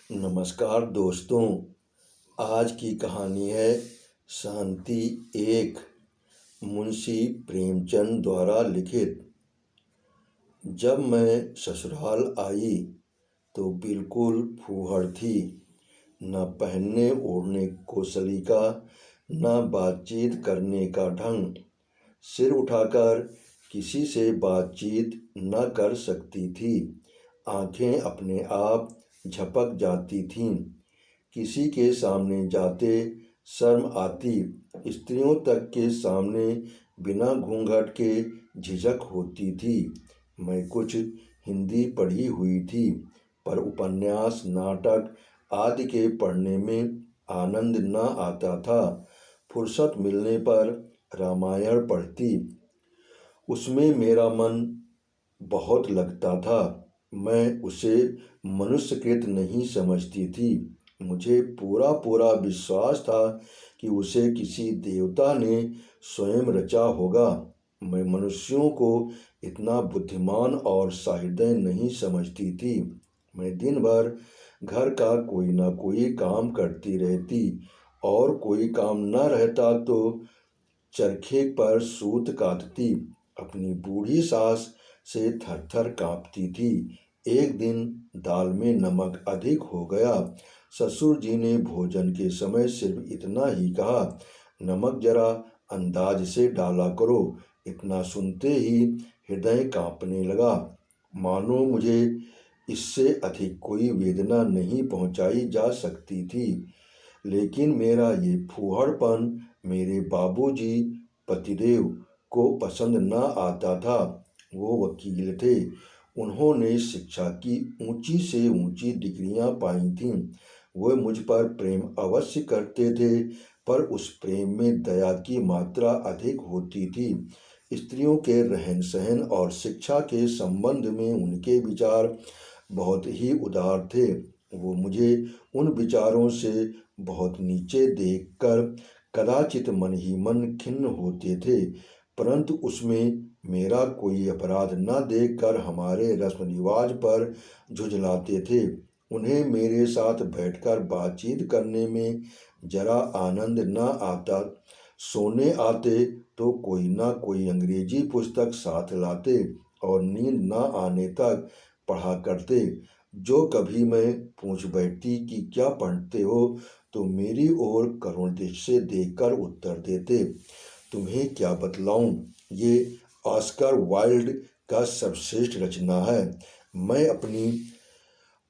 नमस्कार दोस्तों। आज की कहानी है शांति एक, मुंशी प्रेमचंद द्वारा लिखित। जब मैं ससुराल आई तो बिल्कुल फूहड़ थी। न पहनने ओढ़ने को सलीका, न बातचीत करने का ढंग। सिर उठाकर किसी से बातचीत न कर सकती थी। आंखें अपने आप झपक जाती थीं। किसी के सामने जाते शर्म आती। स्त्रियों तक के सामने बिना घूंघट के झिझक होती थी। मैं कुछ हिंदी पढ़ी हुई थी, पर उपन्यास, नाटक आदि के पढ़ने में आनंद न आता था। फुर्सत मिलने पर रामायण पढ़ती। उसमें मेरा मन बहुत लगता था। मैं उसे मनुष्यकृत नहीं समझती थी। मुझे पूरा पूरा विश्वास था कि उसे किसी देवता ने स्वयं रचा होगा। मैं मनुष्यों को इतना बुद्धिमान और सहृदय नहीं समझती थी। मैं दिन भर घर का कोई ना कोई काम करती रहती, और कोई काम न रहता तो चरखे पर सूत काटती। अपनी बूढ़ी सास से थर थर काँपती थी। एक दिन दाल में नमक अधिक हो गया। ससुर जी ने भोजन के समय सिर्फ इतना ही कहा, नमक जरा अंदाज से डाला करो। इतना सुनते ही हृदय कांपने लगा, मानो मुझे इससे अधिक कोई वेदना नहीं पहुंचाई जा सकती थी। लेकिन मेरा ये फूहड़पन मेरे बाबूजी पतिदेव को पसंद न आता था। वो वकील थे। उन्होंने शिक्षा की ऊंची से ऊंची डिग्रियां पाई थीं। वो मुझ पर प्रेम अवश्य करते थे, पर उस प्रेम में दया की मात्रा अधिक होती थी। स्त्रियों के रहन सहन और शिक्षा के संबंध में उनके विचार बहुत ही उदार थे। वो मुझे उन विचारों से बहुत नीचे देखकर कदाचित मन ही मन खिन्न होते थे, परंतु उसमें मेरा कोई अपराध न देखकर हमारे रस्म रिवाज पर झुझलाते थे। उन्हें मेरे साथ बैठकर बातचीत करने में जरा आनंद न आता। सोने आते तो कोई ना कोई अंग्रेजी पुस्तक साथ लाते और नींद न आने तक पढ़ा करते। जो कभी मैं पूछ बैठती कि क्या पढ़ते हो, तो मेरी ओर करुण दृष्टि से देखकर उत्तर देते, तुम्हें क्या बतलाऊं, ये ऑस्कर वाइल्ड का सर्वश्रेष्ठ रचना है। मैं अपनी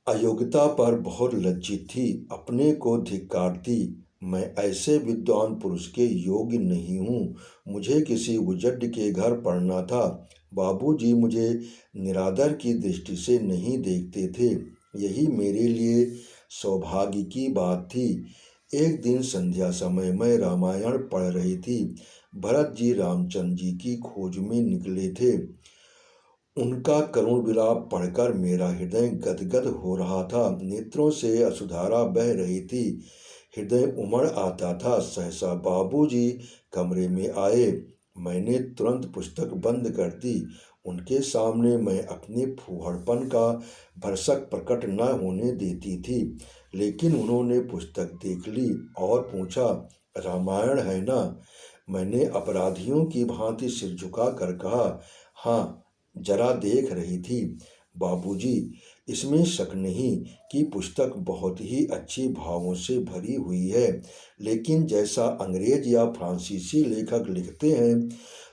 अयोग्यता पर बहुत लज्जित थी, अपने को धिक्कारती। मैं ऐसे विद्वान पुरुष के योग्य नहीं हूँ। मुझे किसी उजड़ के घर पढ़ना था। बाबूजी मुझे निरादर की दृष्टि से नहीं देखते थे। यही मेरे लिए सौभाग्य की बात थी। एक दिन संध्या समय मैं रामायण पढ़ रही थी। भरत जी रामचंद्र जी की खोज में निकले थे। उनका करुण विलाप पढ़कर मेरा हृदय गदगद हो रहा था। नेत्रों से अश्रुधारा बह रही थी। हृदय उमड़ आता था। सहसा बाबूजी कमरे में आए। मैंने तुरंत पुस्तक बंद कर दी। उनके सामने मैं अपने फूहड़पन का भरसक प्रकट न होने देती थी, लेकिन उन्होंने पुस्तक देख ली और पूछा, रामायण है ना? मैंने अपराधियों की भांति सिर झुका कर कहा, हाँ, जरा देख रही थी बाबूजी। इसमें शक नहीं कि पुस्तक बहुत ही अच्छी भावों से भरी हुई है, लेकिन जैसा अंग्रेज या फ्रांसीसी लेखक लिखते हैं,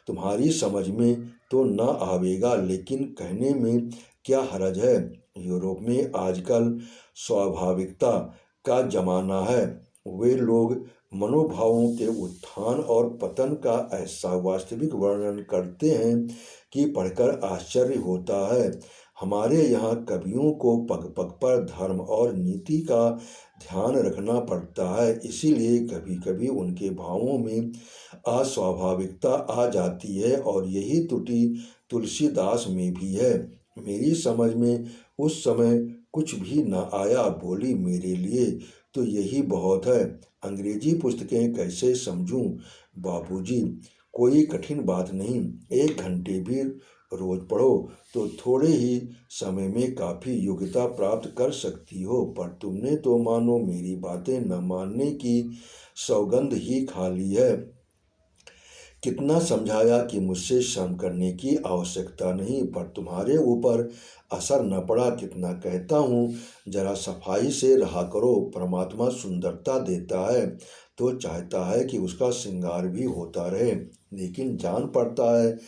तुम्हारी समझ में तो न आवेगा, लेकिन कहने में क्या हर्ज है। यूरोप में आजकल स्वाभाविकता का जमाना है। वे लोग मनोभावों के उत्थान और पतन का ऐसा वास्तविक वर्णन करते हैं कि पढ़कर आश्चर्य होता है। हमारे यहाँ कवियों को पग पग पर धर्म और नीति का ध्यान रखना पड़ता है, इसीलिए कभी कभी उनके भावों में अस्वाभाविकता आ जाती है, और यही त्रुटि तुलसीदास में भी है। मेरी समझ में उस समय कुछ भी न आया। बोली, मेरे लिए तो यही बहुत है। अंग्रेजी पुस्तकें कैसे समझूं बाबूजी? कोई कठिन बात नहीं। 1 घंटे भी रोज पढ़ो तो थोड़े ही समय में काफ़ी योग्यता प्राप्त कर सकती हो। पर तुमने तो मानो मेरी बातें न मानने की सौगंध ही खा ली है। कितना समझाया कि मुझसे श्रम करने की आवश्यकता नहीं, पर तुम्हारे ऊपर असर न पड़ा। कितना कहता हूँ जरा सफाई से रहा करो। परमात्मा सुंदरता देता है तो चाहता है कि उसका श्रृंगार भी होता रहे, लेकिन जान पड़ता है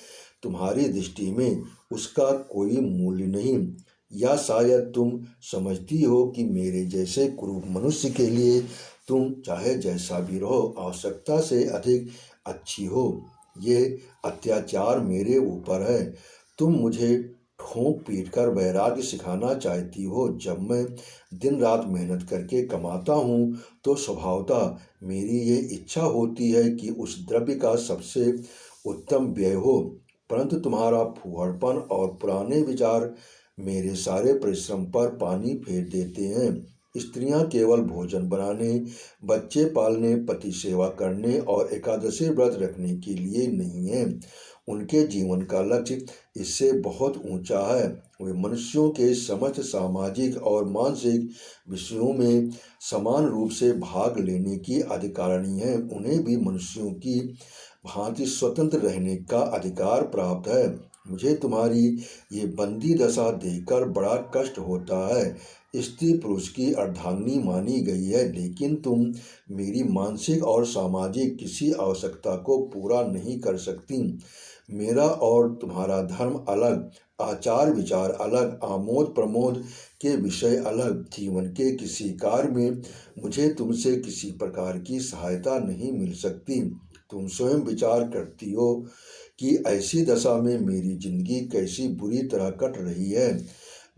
तुम्हारी दृष्टि में उसका कोई मूल्य नहीं। या शायद तुम समझती हो कि मेरे जैसे कुरूप मनुष्य के लिए तुम चाहे जैसा भी रहो आवश्यकता से अधिक अच्छी हो। ये अत्याचार मेरे ऊपर है। तुम मुझे ठोंक पीट कर वैराग्य सिखाना चाहती हो। जब मैं दिन रात मेहनत करके कमाता हूँ तो स्वभावतः मेरी ये इच्छा होती है कि उस द्रव्य का सबसे उत्तम व्यय हो, परंतु तुम्हारा फूहड़पन और पुराने विचार मेरे सारे परिश्रम पर पानी फेर देते हैं। स्त्रियां केवल भोजन बनाने, बच्चे पालने, पति सेवा करने और एकादशी व्रत रखने के लिए नहीं है। उनके जीवन का लक्ष्य इससे बहुत ऊंचा है। वे मनुष्यों के समस्त सामाजिक और मानसिक विषयों में समान रूप से भाग लेने की अधिकारिणी है। उन्हें भी मनुष्यों की भांति स्वतंत्र रहने का अधिकार प्राप्त है। मुझे तुम्हारी ये बंदी दशा देखकर बड़ा कष्ट होता है। स्त्री पुरुष की अर्धांगिनी मानी गई है, लेकिन तुम मेरी मानसिक और सामाजिक किसी आवश्यकता को पूरा नहीं कर सकती। मेरा और तुम्हारा धर्म अलग, आचार विचार अलग, आमोद प्रमोद के विषय अलग। जीवन के किसी कार्य में मुझे तुमसे किसी प्रकार की सहायता नहीं मिल सकती। तुम स्वयं विचार करती हो कि ऐसी दशा में मेरी जिंदगी कैसी बुरी तरह कट रही है।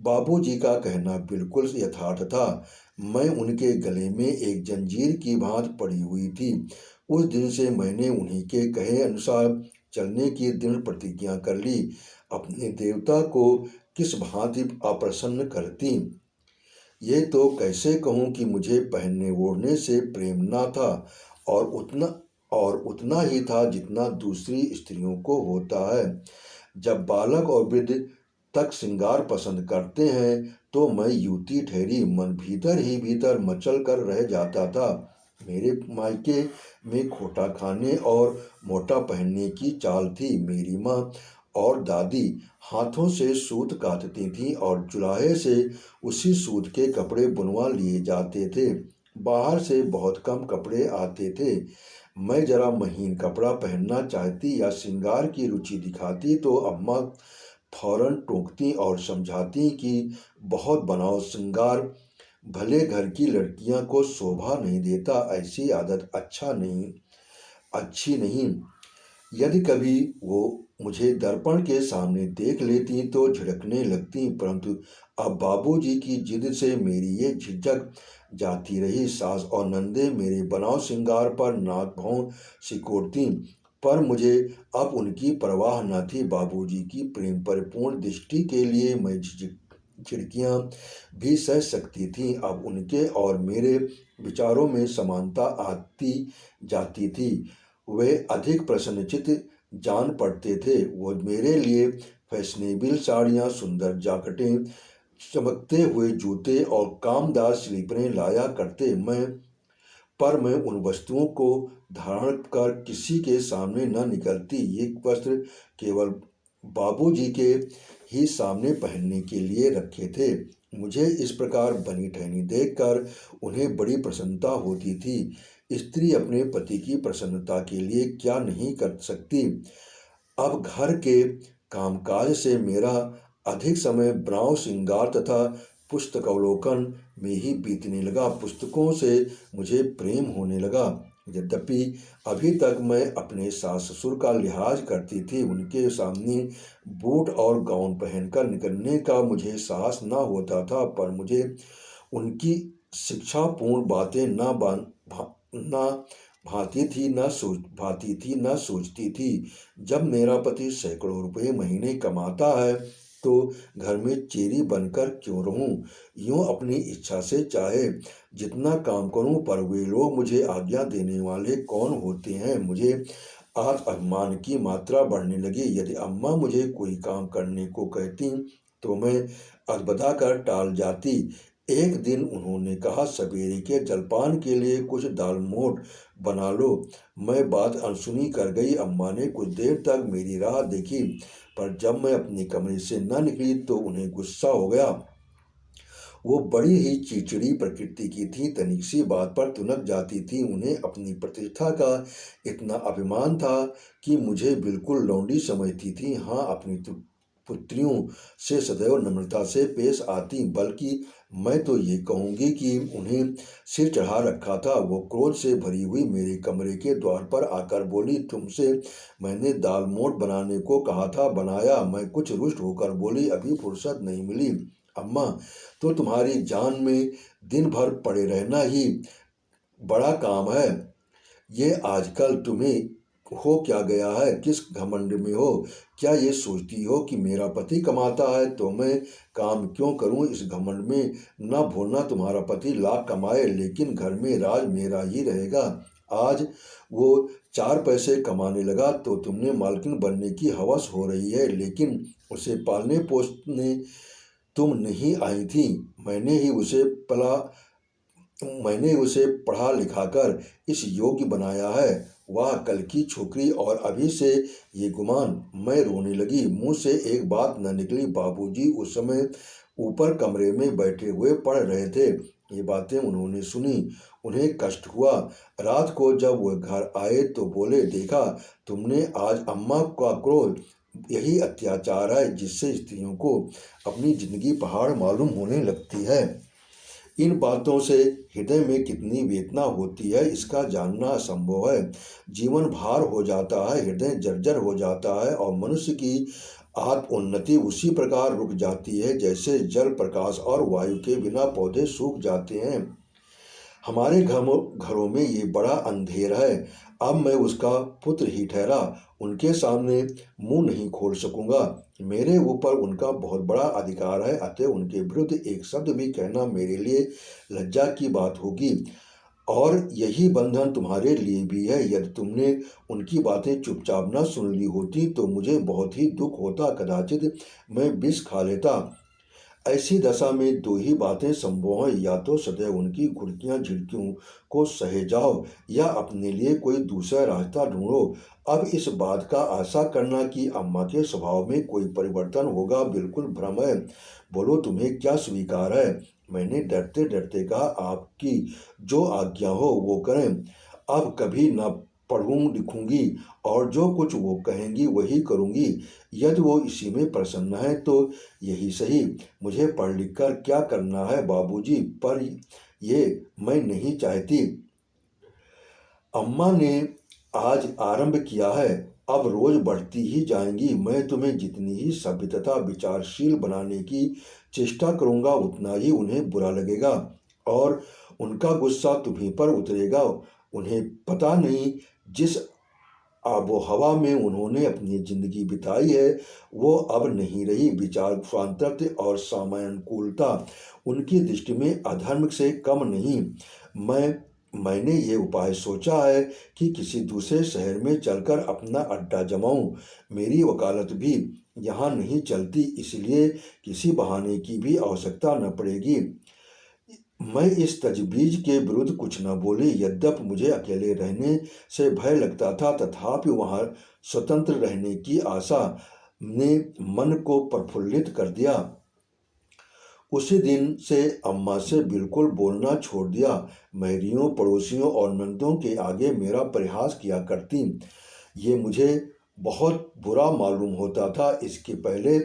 बाबूजी का कहना बिल्कुल यथार्थ था। मैं उनके गले में एक जंजीर की भांति पड़ी हुई थी। उस दिन से मैंने उन्हीं के कहे अनुसार चलने की दृढ़ प्रतिज्ञा कर ली। अपने देवता को किस भांति अप्रसन्न करती। ये तो कैसे कहूँ कि मुझे पहनने ओढ़ने से प्रेम ना था, और उतना ही था जितना दूसरी स्त्रियों को होता है। जब बालक और वृद्ध तक श्रृंगार पसंद करते हैं तो मैं युवती ठहरी। मन भीतर ही भीतर मचल कर रह जाता था। मेरे मायके में खोटा खाने और मोटा पहनने की चाल थी। मेरी माँ और दादी हाथों से सूत काटती थीं और जुलाहे से उसी सूत के कपड़े बुनवा लिए जाते थे। बाहर से बहुत कम कपड़े आते थे। मैं जरा महीन कपड़ा पहनना चाहती या श्रृंगार की रुचि दिखाती तो अम्मा फौरन टोकती और समझाती कि बहुत बनाओ श्रृंगार, भले घर की लड़कियां को शोभा नहीं देता, ऐसी आदत अच्छी नहीं। यदि कभी वो मुझे दर्पण के सामने देख लेती तो झिड़कने लगती, परंतु अब बाबूजी की जिद से मेरी ये झिझक जाती रही। सास और नंदे मेरे बनाव श्रृंगार पर नाक भौं सिकोड़ती, पर मुझे अब उनकी परवाह न थी। बाबूजी की प्रेम परिपूर्ण दृष्टि के लिए मैं झिड़कियाँ भी सह सकती थी। अब उनके और मेरे विचारों में समानता आती जाती थी। वे अधिक प्रसन्नचित्त जान पड़ते थे। वो मेरे लिए फैशनेबल साड़ियाँ, सुंदर जैकेटें, चमकते हुए जूते और कामदार स्लीपरें लाया करते। मैं उन वस्तुओं को धारण कर किसी के सामने न निकलती। ये वस्त्र केवल बाबूजी के ही सामने पहनने के लिए रखे थे। मुझे इस प्रकार बनी ठहनी देखकर उन्हें बड़ी प्रसन्नता होती थी। स्त्री अपने पति की प्रसन्नता के लिए क्या नहीं कर सकती। अब घर के कामकाज से मेरा अधिक समय ब्राव श्रृंगार तथा पुस्तकावलोकन में ही बीतने लगा। पुस्तकों से मुझे प्रेम होने लगा। यद्यपि अभी तक मैं अपने सास ससुर का लिहाज करती थी, उनके सामने बूट और गाउन पहनकर निकलने का मुझे साहस न होता था, पर मुझे उनकी शिक्षापूर्ण बातें न भाती थी न सोचती थी। जब मेरा पति सैकड़ों रुपए महीने कमाता है तो घर में चेरी बनकर क्यों रहूं। यूं अपनी इच्छा से चाहे जितना काम करूं, पर वे लोग मुझे आज्ञा देने वाले कौन होते हैं। मुझे आज अभिमान की मात्रा बढ़ने लगी। यदि अम्मा मुझे कोई काम करने को कहती तो मैं अलबदा कर टाल जाती। एक दिन उन्होंने कहा, सवेरे के जलपान के लिए कुछ दाल मोठ बना लो। मैं बात अनसुनी कर गई। अम्मा ने कुछ देर तक मेरी राह देखी, पर जब मैं अपने कमरे से न निकली तो उन्हें गुस्सा हो गया। वो बड़ी ही चिड़चिड़ी प्रकृति की थी, तनिक सी बात पर तुनक जाती थी। उन्हें अपनी प्रतिष्ठा का इतना अभिमान था कि मुझे बिल्कुल लौंडी समझती थी। हाँ, अपनी पुत्रियों से सदैव नम्रता से पेश आती, बल्कि मैं तो ये कहूँगी कि उन्हें सिर चढ़ा रखा था। वो क्रोध से भरी हुई मेरे कमरे के द्वार पर आकर बोली, तुमसे मैंने दाल मोठ बनाने को कहा था, बनाया? मैं कुछ रुष्ट होकर बोली, अभी फुर्सत नहीं मिली अम्मा। तो तुम्हारी जान में दिन भर पड़े रहना ही बड़ा काम है। ये आजकल तुम्हें हो क्या गया है? किस घमंड में हो? क्या ये सोचती हो कि मेरा पति कमाता है तो मैं काम क्यों करूं? इस घमंड में न भूलना, तुम्हारा पति लाख कमाए लेकिन घर में राज मेरा ही रहेगा। आज वो 4 पैसे कमाने लगा तो तुमने मालकिन बनने की हवस हो रही है, लेकिन उसे पालने पोसने तुम नहीं आई थी। मैंने उसे पढ़ा लिखाकर इस योग्य बनाया है। वाह, कल की छोकरी, और अभी से ये गुमान। मैं रोने लगी। मुंह से एक बात न निकली। बाबूजी उस समय ऊपर कमरे में बैठे हुए पढ़ रहे थे। ये बातें उन्होंने सुनी। उन्हें कष्ट हुआ। रात को जब वह घर आए तो बोले, देखा तुमने, आज अम्मा का क्रोध यही अत्याचार है जिससे स्त्रियों को अपनी जिंदगी पहाड़ मालूम होने लगती है। इन बातों से हृदय में कितनी वेदना होती है इसका जानना असंभव है। जीवन भार हो जाता है, हृदय जर्जर हो जाता है और मनुष्य की आत्म उन्नति उसी प्रकार रुक जाती है जैसे जल, प्रकाश और वायु के बिना पौधे सूख जाते हैं। हमारे घरों में ये बड़ा अंधेर है। अब मैं उसका पुत्र ही ठहरा उनके सामने मुंह नहीं खोल सकूंगा। मेरे ऊपर उनका बहुत बड़ा अधिकार है, अतः उनके विरुद्ध एक शब्द भी कहना मेरे लिए लज्जा की बात होगी। और यही बंधन तुम्हारे लिए भी है। यदि तुमने उनकी बातें चुपचाप न सुन ली होती तो मुझे बहुत ही दुख होता। कदाचित मैं विष खा लेता। ऐसी दशा में 2 ही बातें संभव हैं, या तो सदैव उनकी घुड़कियां झिड़कियों को सहे जाओ या अपने लिए कोई दूसरा रास्ता ढूंढो। अब इस बात का आशा करना कि अम्मा के स्वभाव में कोई परिवर्तन होगा बिल्कुल भ्रम है। बोलो, तुम्हें क्या स्वीकार है? मैंने डरते डरते कहा, आपकी जो आज्ञा हो वो करें। अब कभी न पढ़ूं लिखूंगी और जो कुछ वो कहेंगी वही करूंगी। यदि वो इसी में प्रसन्न है तो यही सही। मुझे पढ़ लिख कर क्या करना है बाबूजी? पर ये मैं नहीं चाहती। अम्मा ने आज आरंभ किया है, अब रोज बढ़ती ही जाएंगी। मैं तुम्हें जितनी ही सभ्य तथा विचारशील बनाने की चेष्टा करूंगा उतना ही उन्हें बुरा लगेगा और उनका गुस्सा तुम्हीं पर उतरेगा। उन्हें पता नहीं, जिस आबो हवा में उन्होंने अपनी जिंदगी बिताई है वो अब नहीं रही। विचार स्वातंत्र्य और सामयानुकूलता उनकी दृष्टि में अधर्म से कम नहीं। मैंने ये उपाय सोचा है कि किसी दूसरे शहर में चलकर अपना अड्डा जमाऊं। मेरी वकालत भी यहाँ नहीं चलती, इसलिए किसी बहाने की भी आवश्यकता न पड़ेगी। मैं इस तजवीज के विरुद्ध कुछ न बोली। यद्यपि मुझे अकेले रहने से भय लगता था, तथापि वहाँ स्वतंत्र रहने की आशा ने मन को प्रफुल्लित कर दिया। उसी दिन से अम्मा से बिल्कुल बोलना छोड़ दिया। महरियों, पड़ोसियों और नंदों के आगे मेरा परिहास किया करती। ये मुझे बहुत बुरा मालूम होता था। इसके पहले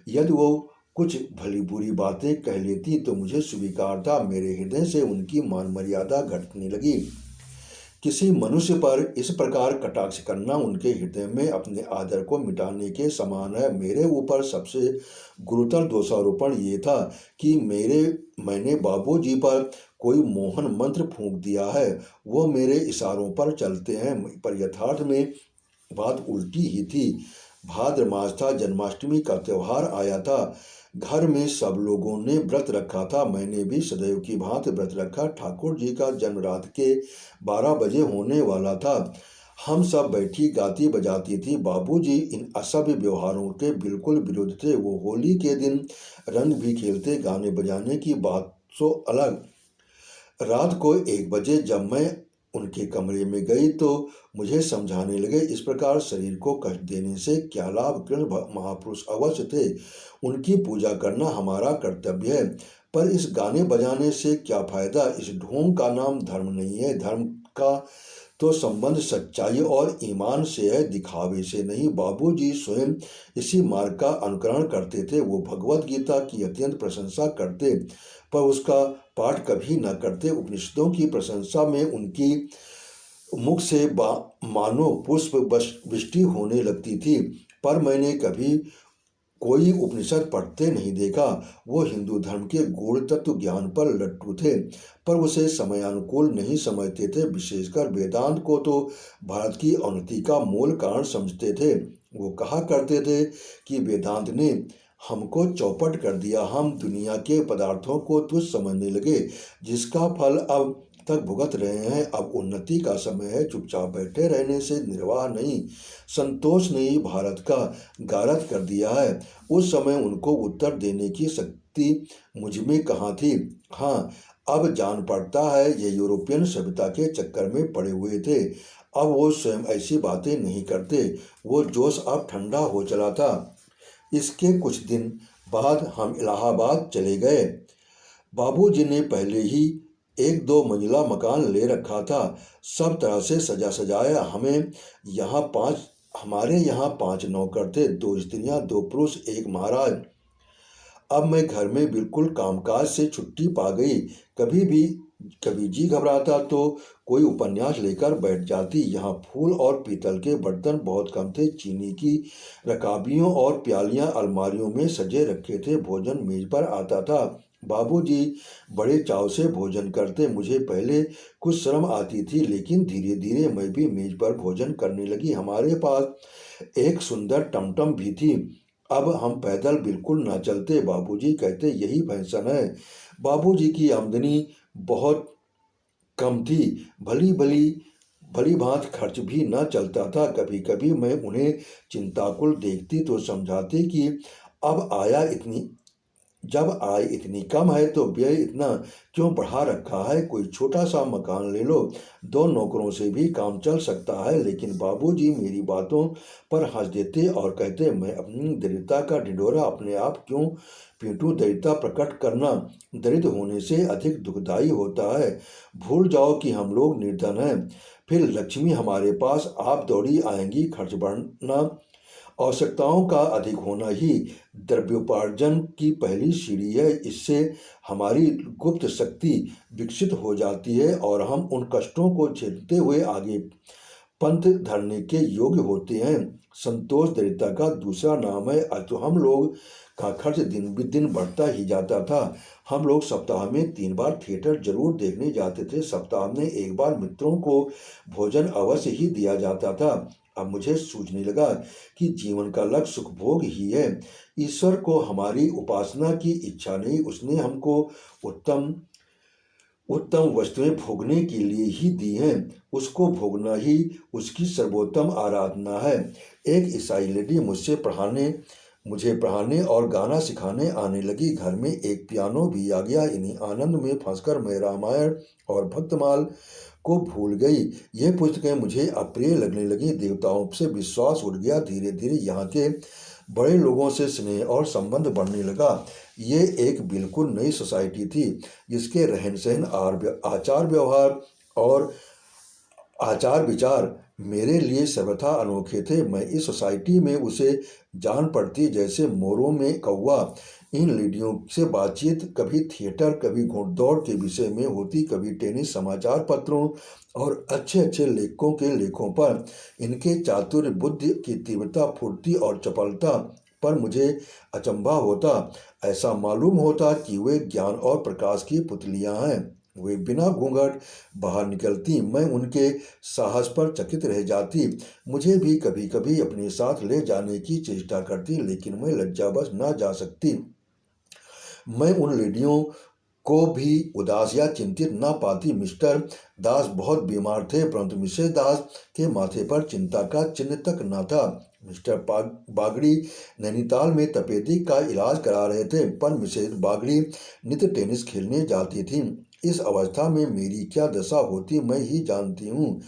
यदि वो कुछ भली बुरी बातें कह लेती तो मुझे स्वीकार था। मेरे हृदय से उनकी मान मर्यादा घटने लगी। किसी मनुष्य पर इस प्रकार कटाक्ष करना उनके हृदय में अपने आदर को मिटाने के समान है। मेरे ऊपर सबसे गुरुतर दोषारोपण ये था कि मैंने बाबूजी पर कोई मोहन मंत्र फूंक दिया है। वो मेरे इशारों पर चलते हैं, पर यथार्थ में बात उल्टी ही थी। भाद्र मास था, जन्माष्टमी का त्यौहार आया था। घर में सब लोगों ने व्रत रखा था, मैंने भी सदैव की भांति व्रत रखा। ठाकुर जी का जन्म रात के 12 बजे होने वाला था। हम सब बैठी गाती बजाती थी। बाबूजी इन असभ्य व्यवहारों के बिल्कुल विरुद्ध थे। वो होली के दिन रंग भी खेलते। गाने बजाने की बात तो अलग। रात को 1 बजे जब मैं उनके कमरे में गई तो मुझे समझाने लगे, इस प्रकार शरीर को कष्ट देने से क्या लाभ। कृष्ण महापुरुष अवश्य थे, उनकी पूजा करना हमारा कर्तव्य है, पर इस गाने बजाने से क्या फायदा। इस ढोंग का नाम धर्म नहीं है। धर्म का तो संबंध सच्चाई और ईमान से है, दिखावे से नहीं। बाबूजी स्वयं इसी मार्ग का अनुकरण करते थे। वो भगवत गीता की अत्यंत प्रशंसा करते, पर उसका पाठ कभी न करते। उपनिषदों की प्रशंसा में उनकी मुख से मानो पुष्प वृष्टि होने लगती थी, पर मैंने कभी कोई उपनिषद पढ़ते नहीं देखा। वो हिंदू धर्म के गूढ़ तत्व ज्ञान पर लट्टू थे, पर उसे समयानुकूल नहीं समझते थे। विशेषकर वेदांत को तो भारत की अवनति का मूल कारण समझते थे। वो कहा करते थे कि वेदांत ने हमको चौपट कर दिया। हम दुनिया के पदार्थों को तुच्छ समझने लगे, जिसका फल अब तक भुगत रहे हैं। अब उन्नति का समय है। चुपचाप बैठे रहने से निर्वाह नहीं। संतोष ने ही भारत का गारद कर दिया है। उस समय उनको उत्तर देने की शक्ति मुझ में कहाँ थी। हाँ, अब जान पड़ता है ये यूरोपियन सभ्यता के चक्कर में पड़े हुए थे। अब वो स्वयं ऐसी बातें नहीं करते। वो जोश अब ठंडा हो चला था। इसके कुछ दिन बाद हम इलाहाबाद चले गए। बाबूजी ने पहले ही 1-2 मंजिला मकान ले रखा था, सब तरह से सजा सजाया। हमारे यहाँ 5 नौकर थे, 2 स्त्रियाँ, 2 पुरुष, 1 महाराज। अब मैं घर में बिल्कुल कामकाज से छुट्टी पा गई। कभी जी घबराता तो कोई उपन्यास लेकर बैठ जाती। यहाँ फूल और पीतल के बर्तन बहुत कम थे। चीनी की रकाबियों और प्यालियाँ अलमारियों में सजे रखे थे। भोजन मेज पर आता था। बाबूजी बड़े चाव से भोजन करते। मुझे पहले कुछ शर्म आती थी, लेकिन धीरे धीरे मैं भी मेज पर भोजन करने लगी। हमारे पास एक सुंदर टमटम भी थी। अब हम पैदल बिल्कुल ना चलते। बाबूजी कहते यही फैशन है। बाबूजी की आमदनी बहुत कम थी। भली भांति खर्च भी न चलता था। कभी कभी मैं उन्हें चिंताकुल देखती तो समझाती कि जब आय इतनी कम है तो व्यय इतना क्यों बढ़ा रखा है। कोई छोटा सा मकान ले लो, 2 नौकरों से भी काम चल सकता है। लेकिन बाबूजी मेरी बातों पर हंस देते और कहते, मैं अपनी दरिद्रता का ढिंढोरा अपने आप क्यों पीटूं। दरिद्रता प्रकट करना दरिद्र होने से अधिक दुखदायी होता है। भूल जाओ कि हम लोग निर्धन हैं, फिर लक्ष्मी हमारे पास आप दौड़ी आएंगी। खर्च बढ़ना, आवश्यकताओं का अधिक होना ही द्रव्योपार्जन की पहली सीढ़ी है। इससे हमारी गुप्त शक्ति विकसित हो जाती है और हम उन कष्टों को झेलते हुए आगे पंथ धरने के योग्य होते हैं। संतोष दरिद्रता का दूसरा नाम है। तो हम लोग का खर्च दिन ब दिन बढ़ता ही जाता था। हम लोग सप्ताह में 3 बार थिएटर जरूर देखने जाते थे। सप्ताह में 1 बार मित्रों को भोजन अवश्य ही दिया जाता था। अब मुझे सूझने लगा कि जीवन का लक्ष्य सुख भोग ही है। ईश्वर को हमारी उपासना की इच्छा नहीं। उसने हमको उत्तम वस्तुएं भोगने के लिए ही दी हैं। उसको भोगना ही उसकी सर्वोत्तम आराधना है। एक ईसाई लेडी मुझे पढ़ाने और गाना सिखाने आने लगी। घर में एक पियानो भी आ गया। इन्हीं आनंद में फंसकर मैं रामायण और भक्तमाल को भूल गई। यह पुस्तकें मुझे अप्रिय लगने लगी। देवताओं से विश्वास उठ गया। धीरे धीरे यहाँ के बड़े लोगों से स्नेह और संबंध बढ़ने लगा। ये एक बिल्कुल नई सोसाइटी थी, जिसके रहन सहन, आचार व्यवहार और आचार विचार मेरे लिए सर्वथा अनोखे थे। मैं इस सोसाइटी में उसे जान पड़ती जैसे मोरों में कौवा। इन लेडियों से बातचीत कभी थिएटर, कभी घोड़दौड़ के विषय में होती, कभी टेनिस, समाचार पत्रों और अच्छे अच्छे लेखकों के लेखों पर। इनके चातुर्य, बुद्धि की तीव्रता, फुर्ती और चपलता पर मुझे अचंभा होता। ऐसा मालूम होता कि वे ज्ञान और प्रकाश की पुतलियां हैं। वे बिना घूंघट बाहर निकलती। मैं उनके साहस पर चकित रह जाती। मुझे भी कभी कभी अपने साथ ले जाने की चेष्टा करती, लेकिन मैं लज्जावश न जा सकती। मैं उन लेडियों को भी उदास या चिंतित न पाती। मिस्टर दास बहुत बीमार थे, परंतु मिसेस दास के माथे पर चिंता का चिन्ह तक न था। मिस्टर बागड़ी नैनीताल में तपेदिक का इलाज करा रहे थे, पर मिसेस बागड़ी नित्य टेनिस खेलने जाती थी। इस अवस्था में मेरी क्या दशा होती मैं ही जानती हूँ।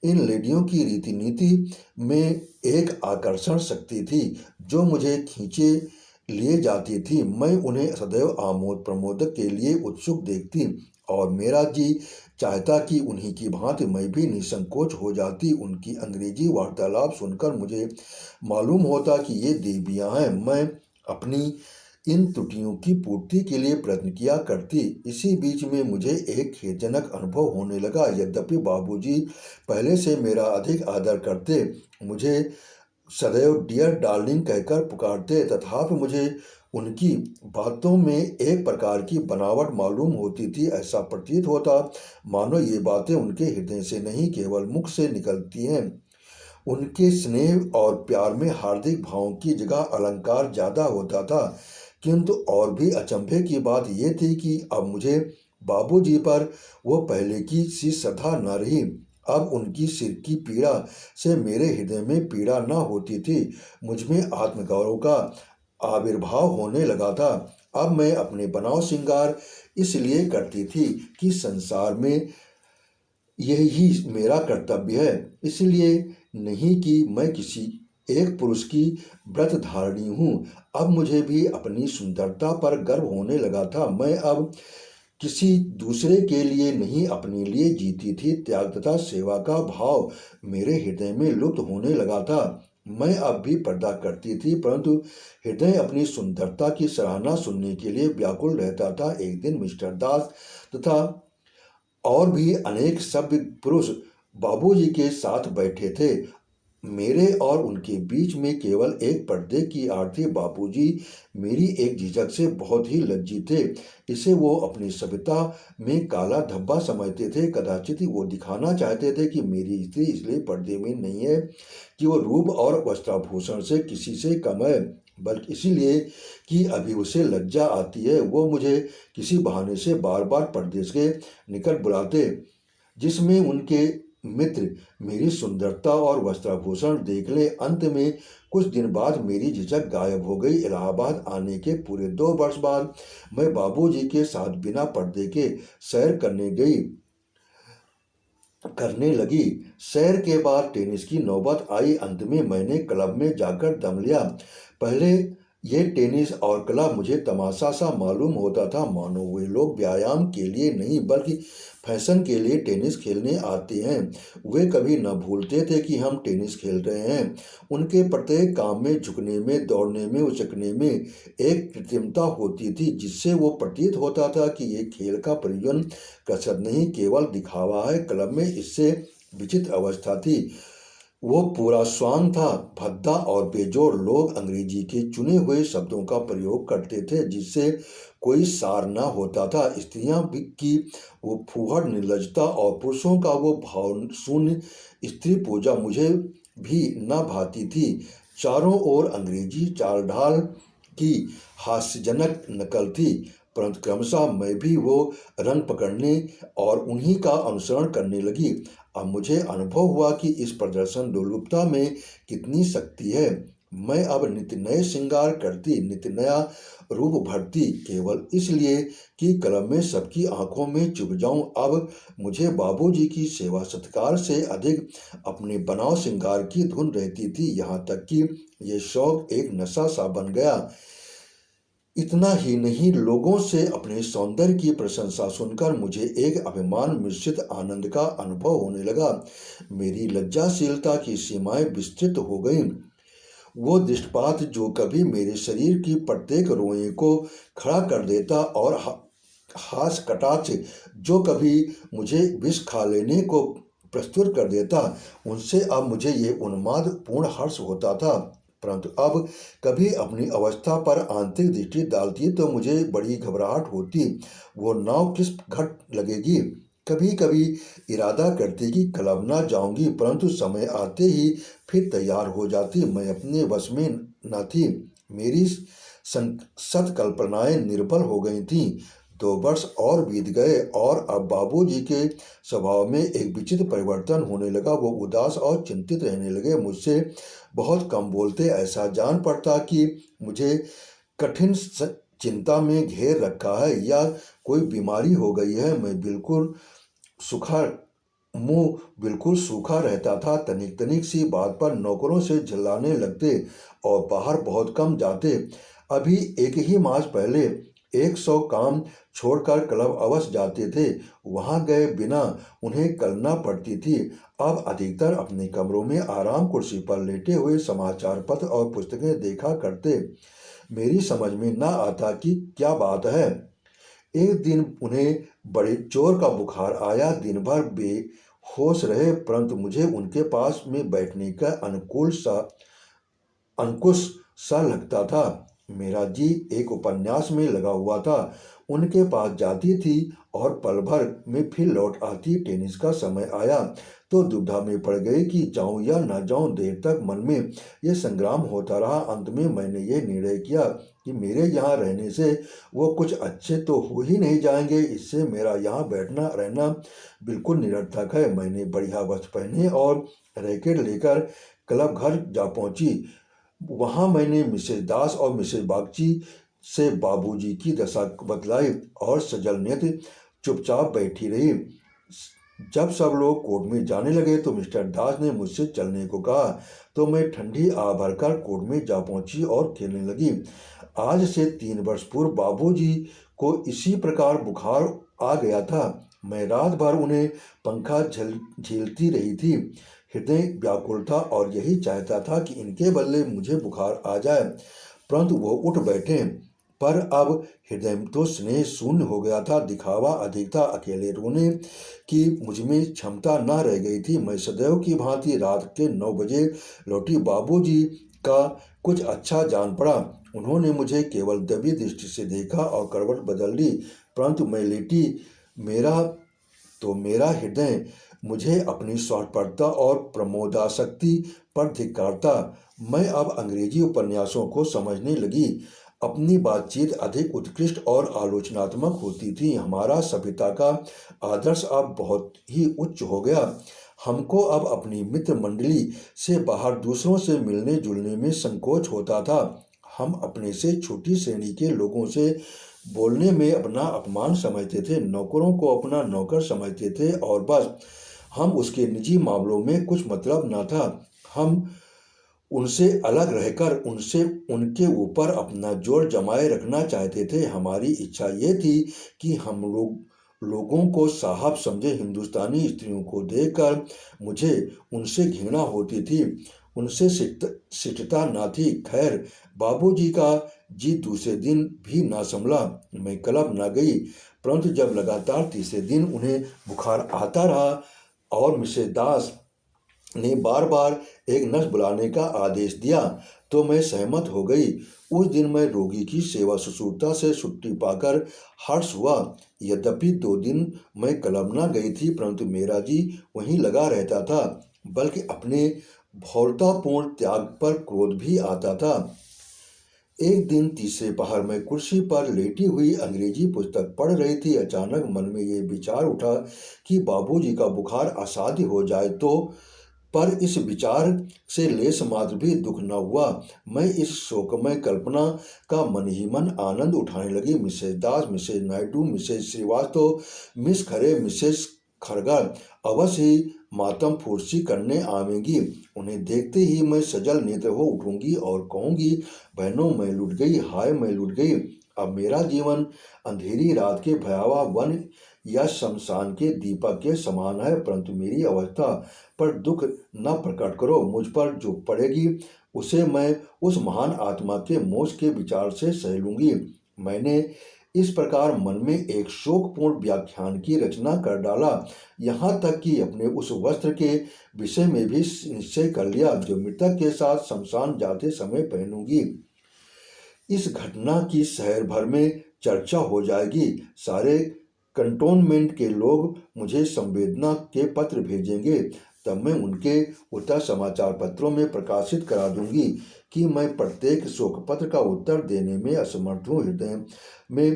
इन लेडियों की रीति नीति में एक आकर्षण शक्ति थी जो मुझे खींचे लिए जाती थी। मैं उन्हें सदैव आमोद प्रमोद के लिए उत्सुक देखती और मेरा जी चाहता कि उन्हीं की भांति मैं भी निसंकोच हो जाती। उनकी अंग्रेजी वार्तालाप सुनकर मुझे मालूम होता कि ये देवियां हैं। मैं अपनी इन त्रुटियों की पूर्ति के लिए प्रयत्न किया करती। इसी बीच में मुझे एक खेदजनक अनुभव होने लगा। यद्यपि बाबूजी पहले से मेरा अधिक आदर करते, मुझे सदैव डियर डार्लिंग कहकर पुकारते, तथापि मुझे उनकी बातों में एक प्रकार की बनावट मालूम होती थी। ऐसा प्रतीत होता मानो ये बातें उनके हृदय से नहीं केवल मुख से निकलती हैं। उनके स्नेह और प्यार में हार्दिक भावों की जगह अलंकार ज़्यादा होता था। किंतु और भी अचंभे की बात यह थी कि अब मुझे बाबूजी पर वो पहले की सी श्रद्धा न रही। अब उनकी सिर की पीड़ा से मेरे हृदय में पीड़ा न होती थी। मुझमें आत्मगौरव का आविर्भाव होने लगा था। अब मैं अपने बनाव श्रृंगार इसलिए करती थी कि संसार में यही मेरा कर्तव्य है, इसलिए नहीं कि मैं किसी एक पुरुष की व्रतधारिणी हूँ। अब मुझे भी अपनी सुंदरता पर गर्व होने लगा था। मैं अब किसी दूसरे के लिए नहीं, अपने लिए जीती थी। त्याग तथा सेवा का भाव मेरे हृदय में लुप्त होने लगा था। मैं अब भी पर्दा करती थी, परंतु हृदय अपनी सुंदरता की सराहना सुनने के लिए व्याकुल रहता था। एक दिन मिस्टर दास तथा और भी अनेक सभ्य पुरुष बाबूजी के साथ बैठे थे। मेरे और उनके बीच में केवल एक पर्दे की आड़ थी। बाबूजी मेरी एक झिझक से बहुत ही लज्जित थे। इसे वो अपनी सभ्यता में काला धब्बा समझते थे। कदाचित वो दिखाना चाहते थे कि मेरी स्त्री इसलिए पर्दे में नहीं है कि वो रूप और वस्त्राभूषण से किसी से कम है, बल्कि इसीलिए कि अभी उसे लज्जा आती है। वो मुझे किसी बहाने से बार बार पर्दे के निकट बुलाते, जिसमें उनके मित्र मेरी सुंदरता और वस्त्राभूषण देख ले। अंत में कुछ दिन बाद मेरी झिझक गायब हो गई। इलाहाबाद आने के पूरे 2 वर्ष बाद मैं बाबूजी के साथ बिना पर्दे के सैर करने लगी। सैर के बाद टेनिस की नौबत आई। अंत में मैंने क्लब में जाकर दम लिया। पहले ये टेनिस और क्लब मुझे तमाशा सा मालूम होता था, मानो वे लोग व्यायाम के लिए नहीं बल्कि फैशन के लिए टेनिस खेलने आते हैं। वे कभी न भूलते थे कि हम टेनिस खेल रहे हैं। उनके प्रत्येक काम में, झुकने में, दौड़ने में, उचकने में एक कृत्रिमता होती थी, जिससे वो प्रतीत होता था कि ये खेल का प्रयोजन कसरत नहीं, केवल दिखावा है। क्लब में इससे विचित्र अवस्था थी। वो पूरा स्वांग था। भद्दा और बेजोड़ लोग अंग्रेजी के चुने हुए शब्दों का प्रयोग करते थे, जिससे कोई सार न होता था। स्त्रियां की वो फूहड़ निर्लजता और पुरुषों का वो भाव शून्य स्त्री पूजा मुझे भी न भाती थी। चारों ओर अंग्रेजी चाल ढाल की हास्यजनक नकल थी, परंतु क्रमशः मैं भी वो रंग पकड़ने और उन्हीं का अनुसरण करने लगी। अब मुझे अनुभव हुआ कि इस प्रदर्शन लोलुपता में कितनी शक्ति है। मैं अब नित्य नए श्रृंगार करती, नित्य नया रूप भरती, केवल इसलिए कि क्लब में सबकी आंखों में चुभ जाऊं। अब मुझे बाबूजी की सेवा सत्कार से अधिक अपने बनाव श्रृंगार की धुन रहती थी। यहाँ तक कि ये शौक एक नशा सा बन गया। इतना ही नहीं, लोगों से अपने सौंदर्य की प्रशंसा सुनकर मुझे एक अभिमान मिश्रित आनंद का अनुभव होने लगा। मेरी लज्जाशीलता की सीमाएं विस्तृत हो गईं। वो दृष्टिपात जो कभी मेरे शरीर की प्रत्येक रोए को खड़ा कर देता और हास कटाक्ष जो कभी मुझे विष खा लेने को प्रस्तुत कर देता, उनसे अब मुझे ये उन्माद पूर्ण हर्ष होता था। परंतु अब कभी अपनी अवस्था पर आंतरिक दृष्टि डालती तो मुझे बड़ी घबराहट होती। वो नाव किस घाट लगेगी। कभी कभी इरादा करती कि क्लब ना जाऊंगी, परंतु समय आते ही फिर तैयार हो जाती। मैं अपने वश में न थी। मेरी सत्कल्पनाएं निर्बल हो गई थीं। 2 वर्ष और बीत गए और अब बाबूजी के स्वभाव में एक विचित्र परिवर्तन होने लगा। वो उदास और चिंतित रहने लगे, मुझसे बहुत कम बोलते। ऐसा जान पड़ता कि मुझे कठिन चिंता में घेर रखा है या कोई बीमारी हो गई है। मैं मुंह बिल्कुल सूखा रहता था। तनिक तनिक सी बात पर नौकरों से झल्लाने लगते और बाहर बहुत कम जाते। अभी 1 ही मास पहले 100 काम छोड़कर क्लब अवश्य जाते थे। वहां गए बिना उन्हें कलना पड़ती थी। अब अधिकतर अपने कमरों में आराम कुर्सी पर लेटे हुए समाचार पत्र और पुस्तकें देखा करते। मेरी समझ में न आता कि क्या बात है। एक दिन उन्हें बड़े जोर का बुखार आया। दिन भर बेहोश रहे, परंतु मुझे उनके पास में बैठने का अंकुश सा लगता था। मेरा जी एक उपन्यास में लगा हुआ था। उनके पास जाती थी और पल भर में फिर लौट आती। टेनिस का समय आया तो दुविधा में पड़ गई कि जाऊं या न जाऊं। देर तक मन में यह संग्राम होता रहा। अंत में मैंने ये निर्णय किया कि मेरे यहाँ रहने से वो कुछ अच्छे तो हो ही नहीं जाएंगे। इससे मेरा यहाँ बैठना रहना बिल्कुल निरर्थक है। मैंने बढ़िया वस्त्र पहने और रैकेट लेकर क्लब घर जा पहुंची। वहां मैंने मिसेस दास और मिसेस बागची से बाबूजी की दशा बतलाई और सजल नेत्र चुपचाप बैठी रही। जब सब लोग कोर्ट में जाने लगे तो मिस्टर दास ने मुझसे चलने को कहा, तो मैं ठंडी आ भरकर कोर्ट में जा पहुंची और खेलने लगी। आज से 3 वर्ष पूर्व बाबूजी को इसी प्रकार बुखार आ गया था। मैं रात भर उन्हें पंखा झेलती रही थी। हृदय व्याकुल था और यही चाहता था कि इनके बदले मुझे बुखार आ जाए, परंतु वो उठ बैठे। पर अब हृदय तो स्नेह शून्य हो गया था। दिखावा अधिक था। अकेले रोने की मुझमें क्षमता न रह गई थी। मैं सदैव की भांति रात के 9 बजे लौटी। बाबूजी का कुछ अच्छा जान पड़ा। उन्होंने मुझे केवल दबी दृष्टि से देखा और करवट बदल ली, परंतु मैं लेटी। मेरा हृदय मुझे अपनी स्वार्थपरता और प्रमोदासक्ति पर धिक्कारता। मैं अब अंग्रेजी उपन्यासों को समझने लगी। अपनी बातचीत अधिक उत्कृष्ट और आलोचनात्मक होती थी। हमारा सभ्यता का आदर्श अब बहुत ही उच्च हो गया। हमको अब अपनी मित्र मंडली से बाहर दूसरों से मिलने जुलने में संकोच होता था। हम अपने से छोटी श्रेणी के लोगों से बोलने में अपना अपमान समझते थे। नौकरों को अपना नौकर समझते थे और बस। हम उसके निजी मामलों में कुछ मतलब न था। हम उनसे अलग रहकर उनके ऊपर अपना जोर जमाए रखना चाहते थे। हमारी इच्छा ये थी कि हम लोगों को साहब समझे। हिंदुस्तानी स्त्रियों को देखकर मुझे उनसे घृणा होती थी, उनसे शिष्टता न थी। खैर, बाबूजी का जी दूसरे दिन भी ना संभला। मैं क्लब न गई, परंतु जब लगातार तीसरे दिन उन्हें बुखार आता रहा और मिसेस दास ने बार बार एक नर्स बुलाने का आदेश दिया, तो मैं सहमत हो गई। उस दिन मैं रोगी की सेवा शुश्रूषा से छुट्टी पाकर हर्ष हुआ। यद्यपि 2 दिन मैं क्लब न गई थी, परंतु मेरा जी वहीं लगा रहता था। बल्कि अपने भौरतापूर्ण त्याग पर क्रोध भी आता था। एक दिन तीसरे पहर में कुर्सी पर लेटी हुई अंग्रेजी पुस्तक पढ़ रही थी। अचानक मन में ये विचार उठा कि बाबूजी का बुखार असाध्य हो जाए तो। पर इस विचार से लेश मात्र भी दुख न हुआ। मैं इस शोकमय कल्पना का मन ही मन आनंद उठाने लगी। Mrs Das, Mrs Naidu, Mrs Srivastava, Miss Khare, Mrs Khargar अवश्य ही मातम फुर्सी करने आवेंगी। उन्हें देखते ही मैं सजल नेत्र हो उठूंगी और कहूंगी, बहनों मैं लुट गई, हाय मैं लुट गई। अब मेरा जीवन अंधेरी रात के भयावह वन या शमशान के दीपक के समान है। परंतु मेरी अवस्था पर दुख न प्रकट करो। मुझ पर जो पड़ेगी उसे मैं उस महान आत्मा के मोक्ष के विचार से सह लूंगी। मैंने इस प्रकार मन में एक शोकपूर्ण व्याख्यान की रचना कर डाला। यहाँ तक कि अपने उस वस्त्र के विषय में भी निश्चय कर लिया जो मृतक के साथ शमशान जाते समय पहनूंगी। इस घटना की शहर भर में चर्चा हो जाएगी। सारे कंटोनमेंट के लोग मुझे संवेदना के पत्र भेजेंगे। तब मैं उनके उत्तर समाचार पत्रों में प्रकाशित करा दूंगी कि मैं प्रत्येक शोक पत्र का उत्तर देने में असमर्थ हूँ। हृदय में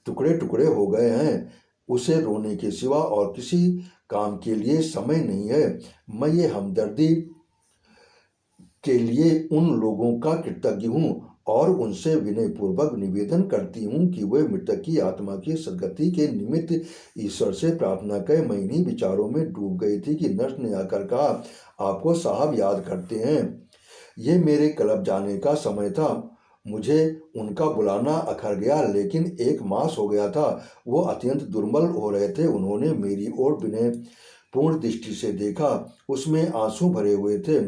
टुकड़े टुकड़े हो गए हैं। उसे रोने के सिवा और किसी काम के लिए समय नहीं है। मैं ये हमदर्दी के लिए उन लोगों का कृतज्ञ हूँ और उनसे विनयपूर्वक निवेदन करती हूँ कि वे मृतक की आत्मा की सद्गति के निमित्त ईश्वर से प्रार्थना करें। मैं इन्हीं विचारों में डूब गई थी कि नर्स ने आकर कहा, आपको साहब याद करते हैं। ये मेरे क्लब जाने का समय था। मुझे उनका बुलाना अखर गया, लेकिन 1 मास हो गया था। वो अत्यंत दुर्बल हो रहे थे। उन्होंने मेरी ओर विनय पूर्ण दृष्टि से देखा। उसमें आंसू भरे हुए थे।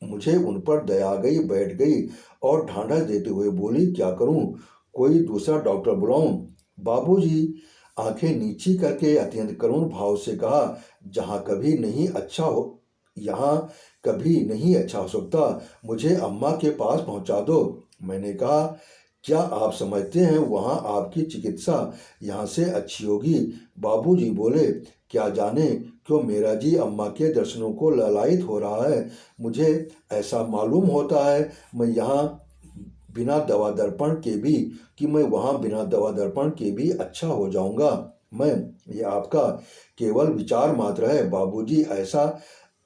मुझे उन पर दया आ गई, बैठ गई और ढांढस देते हुए बोली, क्या करूं? कोई दूसरा डॉक्टर बुलाऊं? बाबूजी आंखें नीची करके अत्यंत करुण भाव से कहा, यहाँ कभी नहीं अच्छा हो सकता। मुझे अम्मा के पास पहुंचा दो। मैंने कहा, क्या आप समझते हैं वहाँ आपकी चिकित्सा यहाँ से अच्छी होगी? बाबूजी बोले, क्या जाने क्यों मेरा जी अम्मा के दर्शनों को ललायित हो रहा है। मुझे ऐसा मालूम होता है मैं वहाँ बिना दवा दर्पण के भी अच्छा हो जाऊंगा। ये आपका केवल विचार मात्र है बाबूजी,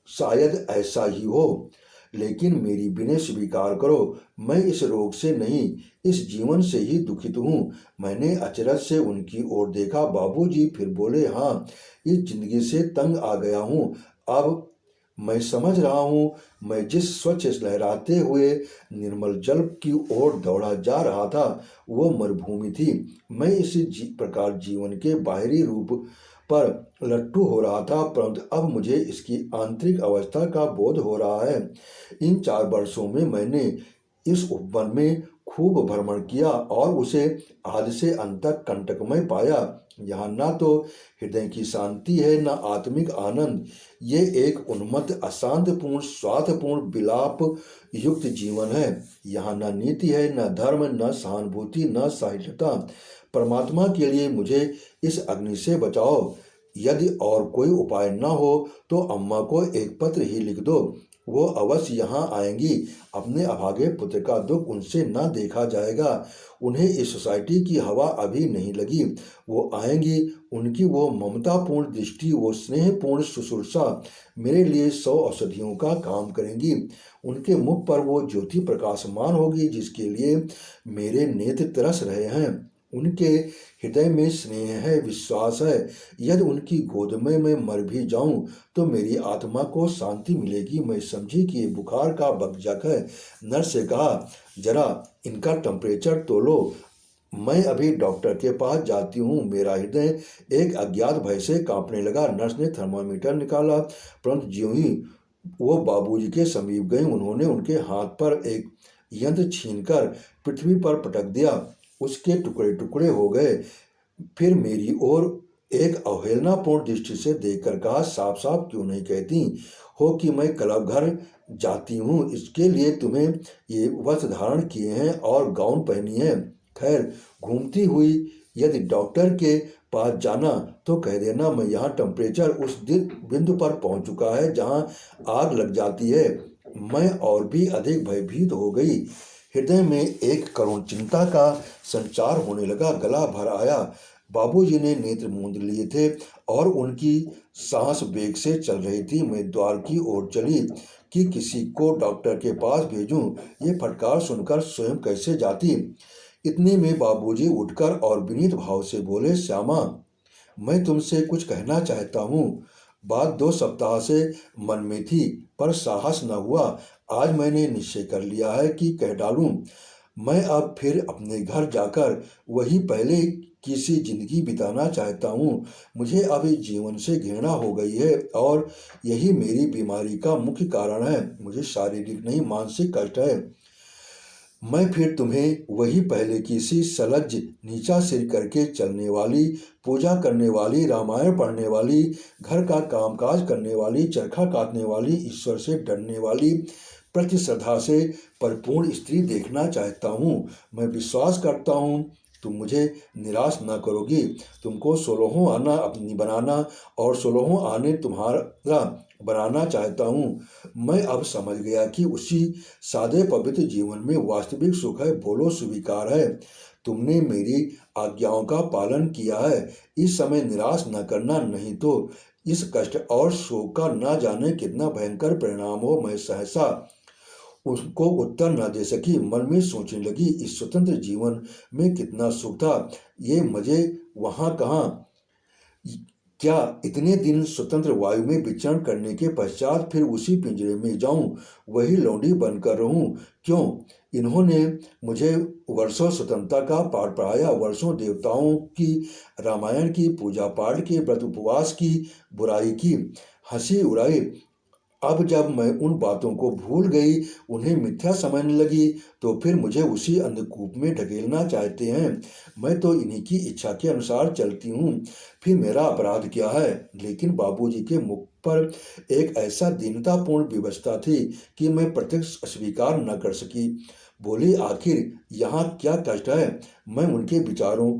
शायद ऐसा ही हो, लेकिन मेरी विनय स्वीकार करो, मैं इस रोग से नहीं, इस जीवन से ही दुखित हूँ। मैंने अचरज से उनकी ओर देखा। बाबूजी फिर बोले, हाँ, इस जिंदगी से तंग आ गया हूँ। अब मैं समझ रहा हूँ, मैं जिस स्वच्छ लहराते हुए निर्मल जल की ओर दौड़ा जा रहा था वो मरुभूमि थी। मैं इसी प्रकार जीवन के बाहरी रूप पर लट्टू हो रहा था, परंतु अब मुझे इसकी आंतरिक अवस्था का बोध हो रहा है। इन 4 वर्षों में मैंने इस उपवन में खूब भ्रमण किया और उसे आदि से अंत तक कंटकमय पाया। यहाँ न तो हृदय की शांति है, न आत्मिक आनंद। ये एक उन्मत्त, अशांतपूर्ण, स्वार्थपूर्ण, विलाप युक्त जीवन है। यहाँ न नीति है, न धर्म, न सहानुभूति, न सहिष्णुता। परमात्मा के लिए मुझे इस अग्नि से बचाओ। यदि और कोई उपाय न हो तो अम्मा को एक पत्र ही लिख दो। वो अवश्य यहाँ आएंगी। अपने अभागे पुत्र का दुख उनसे न देखा जाएगा। उन्हें इस सोसाइटी की हवा अभी नहीं लगी। वो आएंगी। उनकी वो ममतापूर्ण दृष्टि, वो स्नेहपूर्ण शुश्रूषा मेरे लिए 100 औषधियों का काम करेंगी। उनके मुख पर वो ज्योति प्रकाशमान होगी जिसके लिए मेरे नेत्र तरस रहे हैं। उनके हृदय में स्नेह है, विश्वास है। यदि उनकी गोद में मैं मर भी जाऊं तो मेरी आत्मा को शांति मिलेगी। मैं समझी कि ये बुखार का बकझक है। नर्स से कहा, जरा इनका टेम्परेचर तोलो। मैं अभी डॉक्टर के पास जाती हूँ। मेरा हृदय एक अज्ञात भय से कांपने लगा। नर्स ने थर्मामीटर निकाला, परंतु ज्यों ही वो बाबूजी के समीप गई, उन्होंने उनके हाथ पर एक यंत्र छीनकर पृथ्वी पर पटक दिया। उसके टुकड़े टुकड़े हो गए। फिर मेरी ओर एक अवहेलनापूर्ण दृष्टि से देखकर कहा, साफ साफ क्यों नहीं कहती हो कि मैं क्लब घर जाती हूँ? इसके लिए तुम्हें ये वस्त्र धारण किए हैं और गाउन पहनी है। खैर, घूमती हुई यदि डॉक्टर के पास जाना तो कह देना मैं यहाँ टेम्परेचर उस बिंदु पर पहुँच चुका है जहाँ आग लग जाती है। मैं और भी अधिक भयभीत हो गई। हृदय में एक करुण चिंता का संचार होने लगा। गला भर आया। बाबूजी ने नेत्र मूंद लिए थे और उनकी सांस वेग से चल रही थी। मैं द्वार की ओर चली कि किसी को डॉक्टर के पास भेजूं। ये फटकार सुनकर स्वयं कैसे जाती। इतने में बाबूजी उठकर और विनीत भाव से बोले, श्यामा, मैं तुमसे कुछ कहना चाहता हूँ। बात 2 सप्ताह से मन में थी पर साहस न हुआ। आज मैंने निश्चय कर लिया है कि कह डालूं। मैं अब फिर अपने घर जाकर वही पहले की सी जिंदगी बिताना चाहता हूँ। मुझे अब इस जीवन से घृणा हो गई है और यही मेरी बीमारी का मुख्य कारण है। मुझे शारीरिक नहीं, मानसिक कष्ट है। मैं फिर तुम्हें वही पहले की सी सलज्ज, नीचा सिर करके चलने वाली, पूजा करने वाली, रामायण पढ़ने वाली, घर का कामकाज करने वाली, चरखा काटने वाली, ईश्वर से डरने वाली, प्रति श्रद्धा से परिपूर्ण स्त्री देखना चाहता हूँ। मैं विश्वास करता हूँ तुम मुझे निराश न करोगी। तुमको 16 आना अपनी बनाना और 16 आने तुम्हारा बनाना चाहता हूँ। मैं अब समझ गया कि उसी सादे पवित्र जीवन में वास्तविक सुख है। बोलो, स्वीकार है? तुमने मेरी आज्ञाओं का पालन किया है। इस समय निराश न करना, नहीं तो इस कष्ट और शोक का न जाने कितना भयंकर परिणाम हो। मैं सहसा उसको उत्तर न दे सकी। मन में सोचने लगी, इस स्वतंत्र जीवन में कितना सुख था, ये मजे वहां कहाँ। क्या इतने दिन स्वतंत्र वायु में विचरण करने के पश्चात फिर उसी पिंजरे में जाऊं, वही लौंडी बनकर रहूं? क्यों? इन्होंने मुझे वर्षों स्वतंत्रता का पाठ पढ़ाया, वर्षों देवताओं की, रामायण की, पूजा पाठ के, व्रत उपवास की बुराई की, हंसी उड़ाई। अब जब मैं उन बातों को भूल गई, उन्हें मिथ्या समझने लगी, तो फिर मुझे उसी अंधकूप में ढकेलना चाहते हैं। मैं तो इन्हीं की इच्छा के अनुसार चलती हूँ, फिर मेरा अपराध क्या है? लेकिन बाबूजी के मुख पर एक ऐसा दीनतापूर्ण विवशता थी कि मैं प्रत्यक्ष अस्वीकार न कर सकी। बोली, आखिर यहाँ क्या कष्ट है? मैं उनके विचारों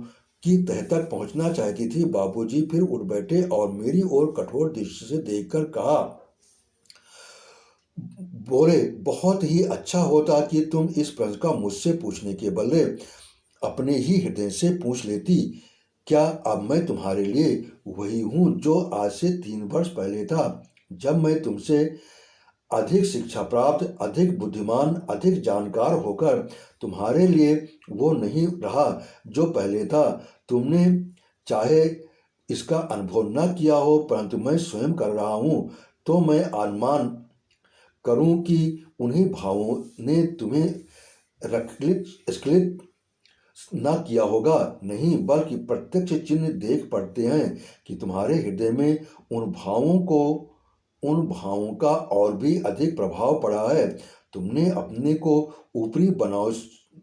की तह तक पहुँचना चाहती थी। बाबूजी फिर उठ बैठे और मेरी ओर कठोर दृष्टि से देखकर कहा, बोले, बहुत ही अच्छा होता कि तुम इस प्रश्न का मुझसे पूछने के बदले अपने ही हृदय से पूछ लेती। क्या अब मैं तुम्हारे लिए वही हूँ जो आज से 3 वर्ष पहले था, जब मैं तुमसे अधिक शिक्षा प्राप्त, अधिक बुद्धिमान, अधिक जानकार होकर तुम्हारे लिए वो नहीं रहा जो पहले था? तुमने चाहे इसका अनुभव न किया हो, परंतु मैं स्वयं कर रहा हूँ। तो मैं अनुमान करूं कि उन्हीं भावों ने तुम्हें स्खलित न किया होगा। नहीं, बल्कि प्रत्यक्ष चिन्ह देख पड़ते हैं कि तुम्हारे हृदय में उन भावों का और भी अधिक प्रभाव पड़ा है। तुमने अपने को ऊपरी बनाव,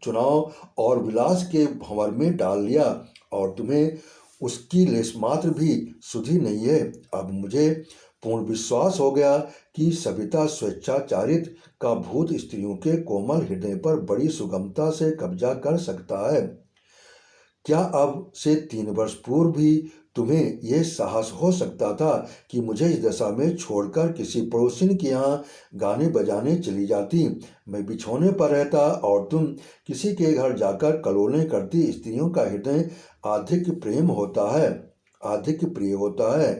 चुनाव और विलास के भंवर में डाल लिया, और तुम्हें उसकी लेशमात्र भी सुधि नहीं है। अब मुझे पूर्ण विश्वास हो गया कि सविता स्वेच्छाचारित का भूत स्त्रियों के कोमल हृदय पर बड़ी सुगमता से कब्जा कर सकता है। क्या अब से 3 वर्ष पूर्व भी तुम्हें यह साहस हो सकता था कि मुझे इस दशा में छोड़कर किसी पड़ोसिन के यहाँ गाने बजाने चली जाती? मैं बिछौने पर रहता और तुम किसी के घर जाकर कलोलें करती। स्त्रियों का हृदय अधिक प्रिय होता है,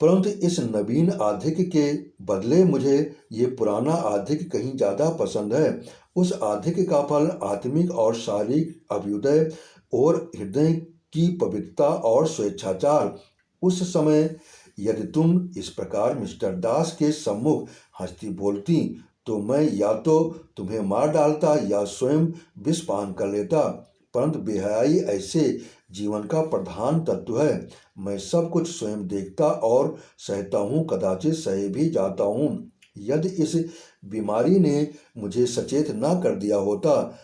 परंतु इस नवीन आधिक्य के बदले मुझे ये पुराना आधिक्य कहीं ज़्यादा पसंद है। उस आधिक्य का फल आत्मिक और शारीरिक अभ्युदय और हृदय की पवित्रता और स्वेच्छाचार। उस समय यदि तुम इस प्रकार मिस्टर दास के सम्मुख हंसती बोलती, तो मैं या तो तुम्हें मार डालता या स्वयं विष पान कर लेता। परंतु बेहयाई ऐसे जीवन का प्रधान तत्व है। मैं सब कुछ स्वयं देखता और सहता हूँ, कदाचित सह भी जाता हूँ। यदि इस बीमारी ने मुझे सचेत न कर दिया होता,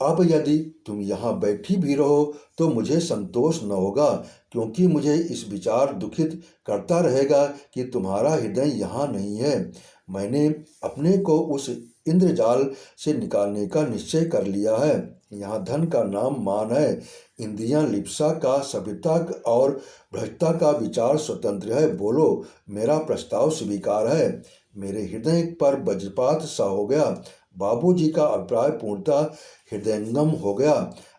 अब यदि तुम यहाँ बैठी भी रहो तो मुझे संतोष न होगा, क्योंकि मुझे इस विचार दुखित करता रहेगा कि तुम्हारा हृदय यहाँ नहीं है। मैंने अपने को उस इंद्रजाल से निकालने का निश्चय कर लिया है। यहाँ धन का नाम मान है, इंद्रियां लिप्सा का, सभ्यता और भ्रष्टता का विचार स्वतंत्र है। बोलो, मेरा प्रस्ताव स्वीकार है। मेरे हृदय पर वज्रपात सा हो गया। बाबूजी का अभिप्राय पूर्णतः हृदयंगम हो गया।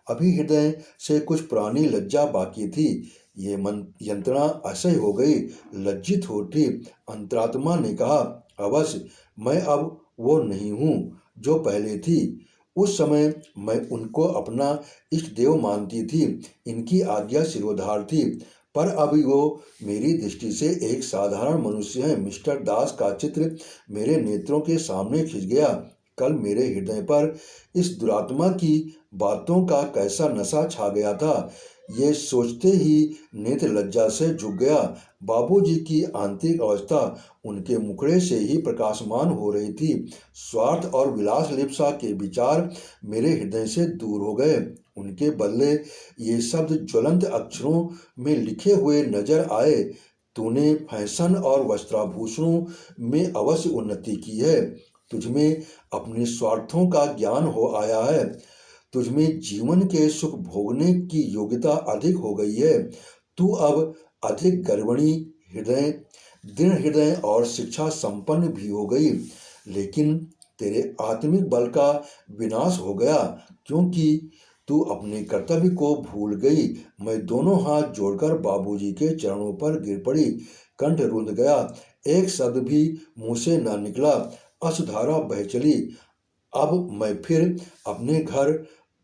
अभी हृदय से कुछ पुरानी लज्जा बाकी थी। ये मन यंत्रणा असह्य हो गई, लज्जित हो उठी। अंतरात्मा ने कहा, अवश्य मैं अब वो नहीं हूँ जो पहले थी। उस समय मैं उनको अपना इष्ट देव मानती थी, इनकी आज्ञा सिरोधार थी, पर अभी वो मेरी दृष्टि से एक साधारण मनुष्य है। मिस्टर दास का चित्र मेरे नेत्रों के सामने खिंच गया। कल मेरे हृदय पर इस दुरात्मा की बातों का कैसा नशा छा गया था, ये सोचते ही नेत्र लज्जा से झुक गया। बाबूजी की आंतरिक अवस्था उनके मुखड़े से ही प्रकाशमान हो रही थी। स्वार्थ और विलास लिप्सा के विचार मेरे हृदय से दूर हो गए। उनके बदले ये शब्द ज्वलंत अक्षरों में लिखे हुए नजर आए, तूने फैशन और वस्त्राभूषणों में अवश्य उन्नति की है। तुझमें अपने स्वार्थों का ज्ञान हो आया है। तुझमें जीवन के सुख भोगने की योग्यता अधिक हो गई है। तू अब अधिक गर्वणी हृदय, दृढ़ हृदय और शिक्षा संपन्न भी हो गई। लेकिन तेरे आत्मिक बल का विनाश हो गया, क्योंकि तू अपने कर्तव्य को भूल गई। मैं दोनों हाथ जोड़कर बाबूजी के चरणों पर गिर पड़ी, कंठ रुंध गया, एक शब्द भी मुंह से न निकला। अश्रुधारा बह चली। अब मैं फिर अपने घर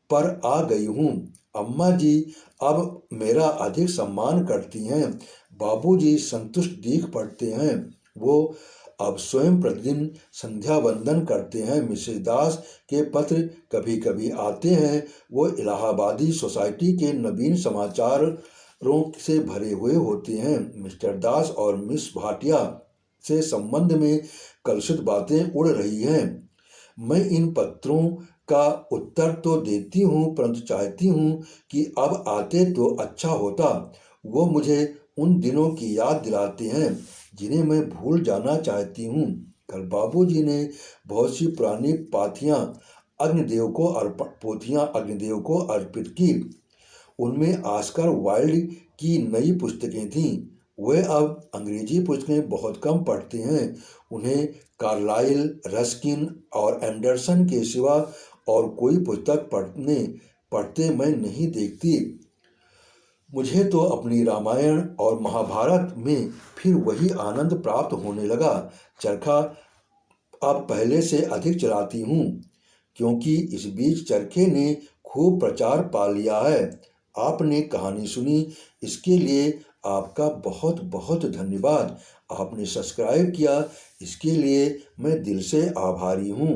पर आ गई हूँ। अम्मा जी अब मेरा अधिक सम्मान करती हैं। बाबूजी संतुष्ट दिख पड़ते हैं। वो अब स्वयं प्रतिदिन संध्या वंदन करते हैं। मिसेस दास के पत्र कभी कभी आते हैं। वो इलाहाबादी सोसाइटी के नवीन समाचारों से भरे हुए होते हैं। मिस्टर दास और मिस भाटिया से संबंध में कलुषित बातें उड़ रही हैं। मैं इन पत्रों का उत्तर तो देती हूँ, परंतु चाहती हूँ कि अब आते तो अच्छा होता। वो मुझे उन दिनों की याद दिलाते हैं जिन्हें मैं भूल जाना चाहती हूँ। कल बाबूजी ने बहुत सी पुरानी पोथियाँ अग्निदेव को अर्पित की। उनमें ऑस्कर वाइल्ड की नई पुस्तकें थीं। वे अब अंग्रेजी पुस्तकें बहुत कम पढ़ते हैं। उन्हें कार्लाइल, रस्किन और एंडरसन के सिवा और कोई पुस्तक पढ़ते मैं नहीं देखती। मुझे तो अपनी रामायण और महाभारत में फिर वही आनंद प्राप्त होने लगा। चरखा अब पहले से अधिक चलाती हूँ, क्योंकि इस बीच चरखे ने खूब प्रचार पा लिया है। आपने कहानी सुनी, इसके लिए आपका बहुत बहुत धन्यवाद। आपने सब्सक्राइब किया, इसके लिए मैं दिल से आभारी हूँ।